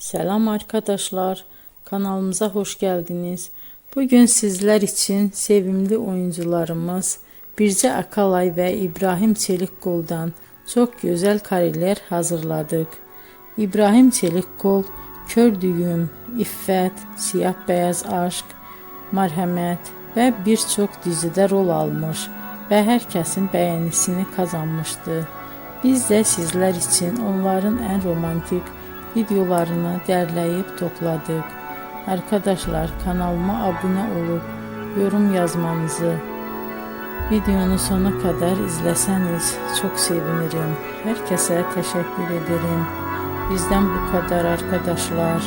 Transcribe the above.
Selam arkadaşlar, kanalımıza hoş geldiniz. Bugün sizler için sevimli oyuncularımız Birce Akalay ve İbrahim Çelikkol'dan çok güzel kareler hazırladık. İbrahim Çelikkol, Kör Düğüm, İffət, Siyah Beyaz Aşk, Merhamet ve birçok dizide rol almış ve herkesin beğenisini kazanmıştı. Biz de sizler için onların en romantik videolarını derleyip topladık. Arkadaşlar, kanalıma abone olup yorum yazmanızı, videonu sona kadar izleseniz çok sevinirim. Herkese teşekkür ederim. Bizden bu kadar arkadaşlar.